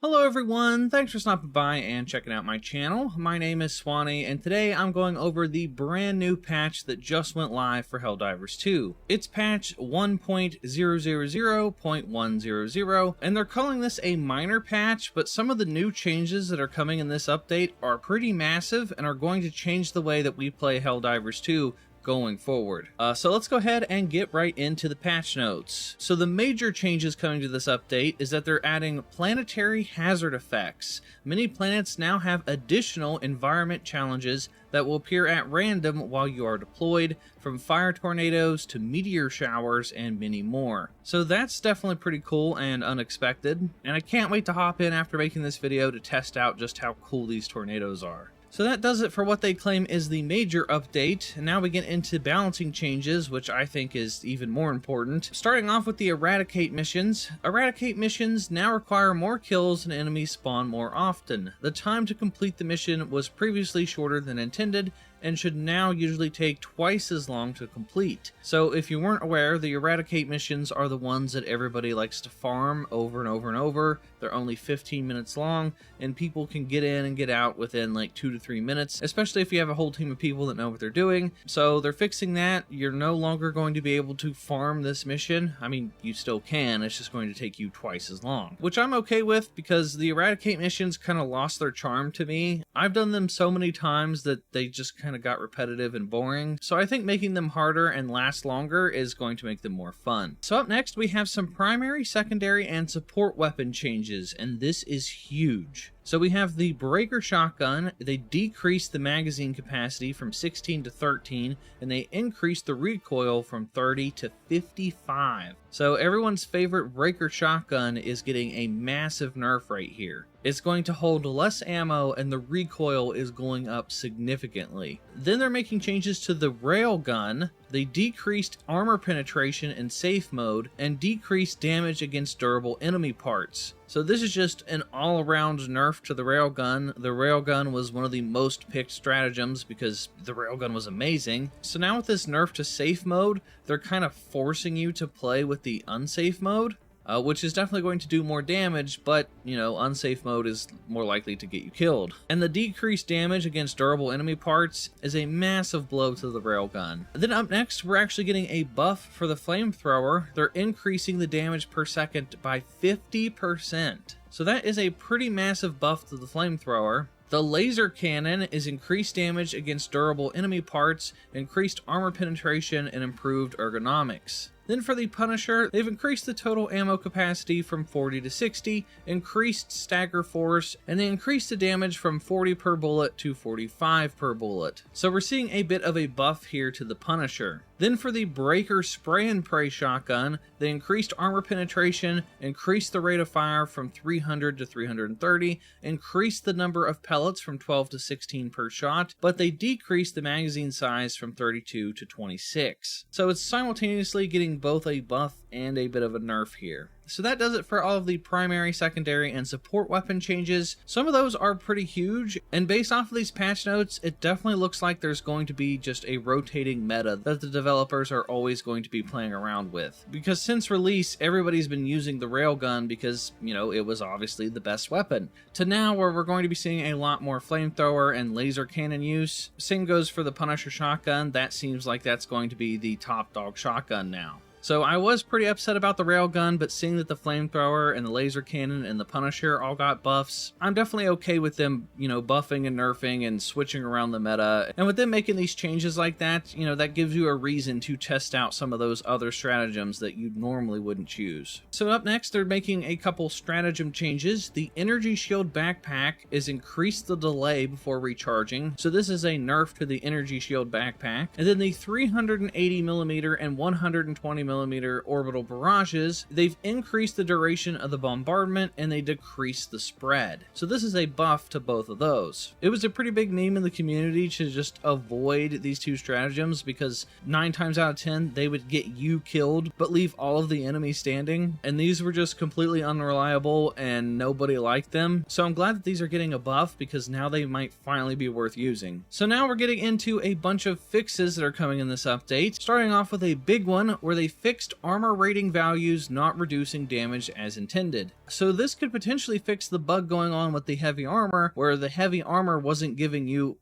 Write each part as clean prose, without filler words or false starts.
Hello everyone, thanks for stopping by and checking out my channel. My name is Swanee, and today I'm going over the brand new patch that just went live for Helldivers 2. It's patch 1.000.100, and they're calling this a minor patch, but some of the new changes that are coming in this update are pretty massive and are going to change the way that we play Helldivers 2 going forward. So let's go ahead and get right into the patch notes. So the major changes coming to this update is that they're adding planetary hazard effects. Many planets now have additional environment challenges that will appear at random while you are deployed, from fire tornadoes to meteor showers and many more. So that's definitely pretty cool and unexpected, and I can't wait to hop in after making this video to test out just how cool these tornadoes are. So that does it for what they claim is the major update, and now we get into balancing changes, which I think is even more important. Starting off with the Eradicate missions. Eradicate missions now require more kills and enemies spawn more often. The time to complete the mission was previously shorter than intended, and should now usually take twice as long to complete. So if you weren't aware, the Eradicate missions are the ones that everybody likes to farm over and over and over. They're only 15 minutes long, and people can get in and get out within like 2 to 3 minutes, especially if you have a whole team of people that know what they're doing. So they're fixing that. You're no longer going to be able to farm this mission. I mean, you still can, it's just going to take you twice as long, which I'm okay with because the Eradicate missions kind of lost their charm to me. I've done them so many times that they just kind of got repetitive and boring, so I think making them harder and last longer is going to make them more fun. So up next we have some primary, secondary, and support weapon changes, and this is huge. So we have the Breaker Shotgun. They decreased the magazine capacity from 16 to 13, and they increased the recoil from 30 to 55. So everyone's favorite Breaker Shotgun is getting a massive nerf right here. It's going to hold less ammo, and the recoil is going up significantly. Then they're making changes to the Railgun. They decreased armor penetration in safe mode, and decreased damage against durable enemy parts. So this is just an all-around nerf to the Railgun. The Railgun was one of the most picked stratagems because the Railgun was amazing. So now with this nerf to safe mode, they're kind of forcing you to play with the unsafe mode. Which is definitely going to do more damage, but, you know, unsafe mode is more likely to get you killed. And the decreased damage against durable enemy parts is a massive blow to the Railgun. Then up next, we're actually getting a buff for the Flamethrower. They're increasing the damage per second by 50%. So that is a pretty massive buff to the Flamethrower. The Laser Cannon is increased damage against durable enemy parts, increased armor penetration, and improved ergonomics. Then for the Punisher, they've increased the total ammo capacity from 40 to 60, increased stagger force, and they increased the damage from 40 per bullet to 45 per bullet. So we're seeing a bit of a buff here to the Punisher. Then for the Breaker Spray and Pray Shotgun, they increased armor penetration, increased the rate of fire from 300 to 330, increased the number of pellets from 12 to 16 per shot, but they decreased the magazine size from 32 to 26. So it's simultaneously getting both a buff and a bit of a nerf here. So that does it for all of the primary, secondary, and support weapon changes. Some of those are pretty huge, and based off of these patch notes, it definitely looks like there's going to be just a rotating meta that the developers are always going to be playing around with. Because since release, everybody's been using the Railgun because, you know, it was obviously the best weapon, to now where we're going to be seeing a lot more Flamethrower and Laser Cannon use. Same goes for the Punisher Shotgun. That seems like that's going to be the top dog shotgun now. So I was pretty upset about the Railgun, but seeing that the Flamethrower and the Laser Cannon and the Punisher all got buffs, I'm definitely okay with them, you know, buffing and nerfing and switching around the meta. And with them making these changes like that, you know, that gives you a reason to test out some of those other stratagems that you normally wouldn't choose. So up next, they're making a couple stratagem changes. The Energy Shield Backpack is increased the delay before recharging. So this is a nerf to the Energy Shield Backpack. And then the 380mm and 120mm orbital barrages, they've increased the duration of the bombardment and they decreased the spread. So this is a buff to both of those. It was a pretty big meme in the community to just avoid these two stratagems because 9 times out of 10 they would get you killed but leave all of the enemies standing, and these were just completely unreliable and nobody liked them. So I'm glad that these are getting a buff because now they might finally be worth using. So now we're getting into a bunch of fixes that are coming in this update, starting off with a big one where they fixed armor rating values not reducing damage as intended. So this could potentially fix the bug going on with the heavy armor, where the heavy armor wasn't giving you,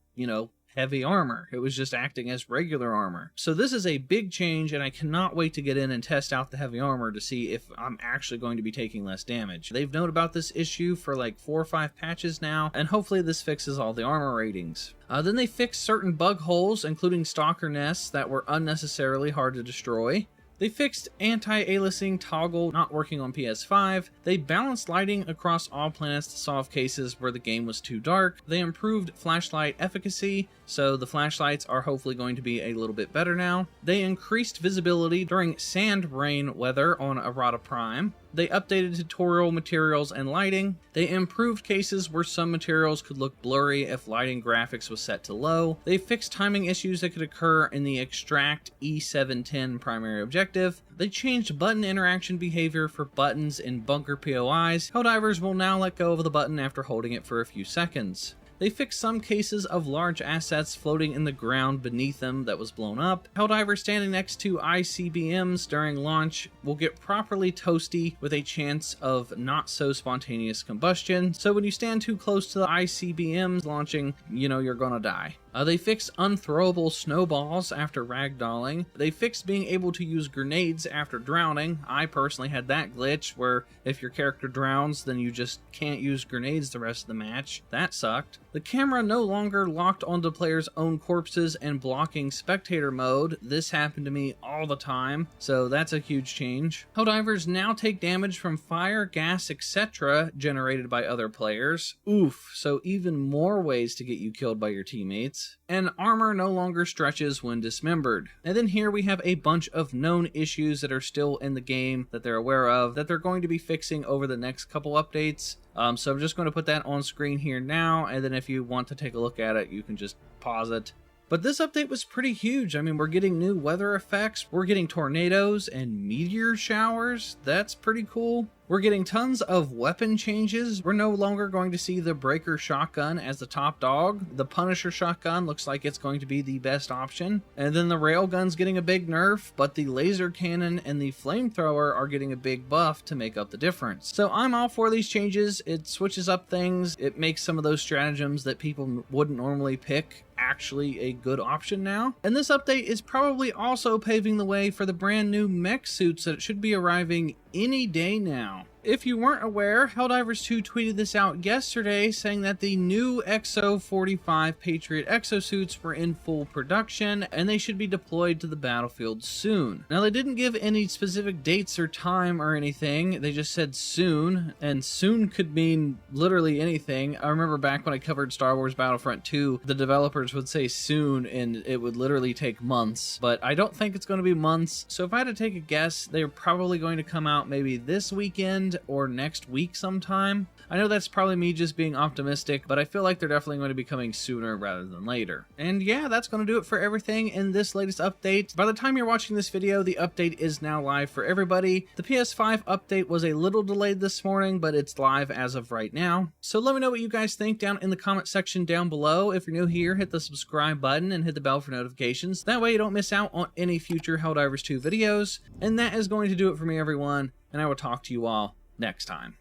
heavy armor. It was just acting as regular armor. So this is a big change, and I cannot wait to get in and test out the heavy armor to see if I'm actually going to be taking less damage. They've known about this issue for like 4 or 5 patches now, and hopefully this fixes all the armor ratings. Then they fixed certain bug holes, including stalker nests that were unnecessarily hard to destroy. They fixed anti-aliasing toggle not working on PS5. They balanced lighting across all planets to solve cases where the game was too dark. They improved flashlight efficacy, so the flashlights are hopefully going to be a little bit better now. They increased visibility during sand rain weather on Errata Prime. They updated tutorial materials and lighting. They improved cases where some materials could look blurry if lighting graphics was set to low. They fixed timing issues that could occur in the Extract E710 primary objective. They changed button interaction behavior for buttons in bunker POIs. Helldivers will now let go of the button after holding it for a few seconds. They fixed some cases of large assets floating in the ground beneath them that was blown up. Helldivers standing next to ICBMs during launch will get properly toasty with a chance of not so spontaneous combustion. So when you stand too close to the ICBMs launching, you're gonna die. They fixed unthrowable snowballs after ragdolling. They fixed being able to use grenades after drowning. I personally had that glitch where if your character drowns, then you just can't use grenades the rest of the match. That sucked. The camera no longer locked onto players' own corpses and blocking spectator mode. This happened to me all the time, so that's a huge change. Helldivers now take damage from fire, gas, etc. generated by other players. Oof, so even more ways to get you killed by your teammates. And armor no longer stretches when dismembered. And then here we have a bunch of known issues that are still in the game that they're aware of that they're going to be fixing over the next couple updates. So I'm just going to put that on screen here now, and then if you want to take a look at it, you can just pause it. But this update was pretty huge. I mean, we're getting new weather effects, we're getting tornadoes and meteor showers. That's pretty cool. We're getting tons of weapon changes. We're no longer going to see the Breaker shotgun as the top dog. The Punisher shotgun looks like it's going to be the best option. And then the Railgun's getting a big nerf, but the laser cannon and the flamethrower are getting a big buff to make up the difference. So I'm all for these changes. It switches up things. It makes some of those stratagems that people wouldn't normally pick actually a good option now. And this update is probably also paving the way for the brand new mech suits that should be arriving any day now. If you weren't aware, Helldivers 2 tweeted this out yesterday saying that the new XO-45 Patriot exosuits were in full production and they should be deployed to the battlefield soon. Now they didn't give any specific dates or time or anything, they just said soon, and soon could mean literally anything. I remember back when I covered Star Wars Battlefront 2, the developers would say soon and it would literally take months, but I don't think it's going to be months. So if I had to take a guess, they're probably going to come out maybe this weekend or next week sometime. I know that's probably me just being optimistic, but I feel like they're definitely going to be coming sooner rather than later. And yeah, that's going to do it for everything in this latest update. By the time you're watching this video, the update is now live for everybody. The PS5 update was a little delayed this morning, but it's live as of right now. So let me know what you guys think down in the comment section down below. If you're new here, hit the subscribe button and hit the bell for notifications. That way you don't miss out on any future Helldivers 2 videos. And that is going to do it for me, everyone, and I will talk to you all next time.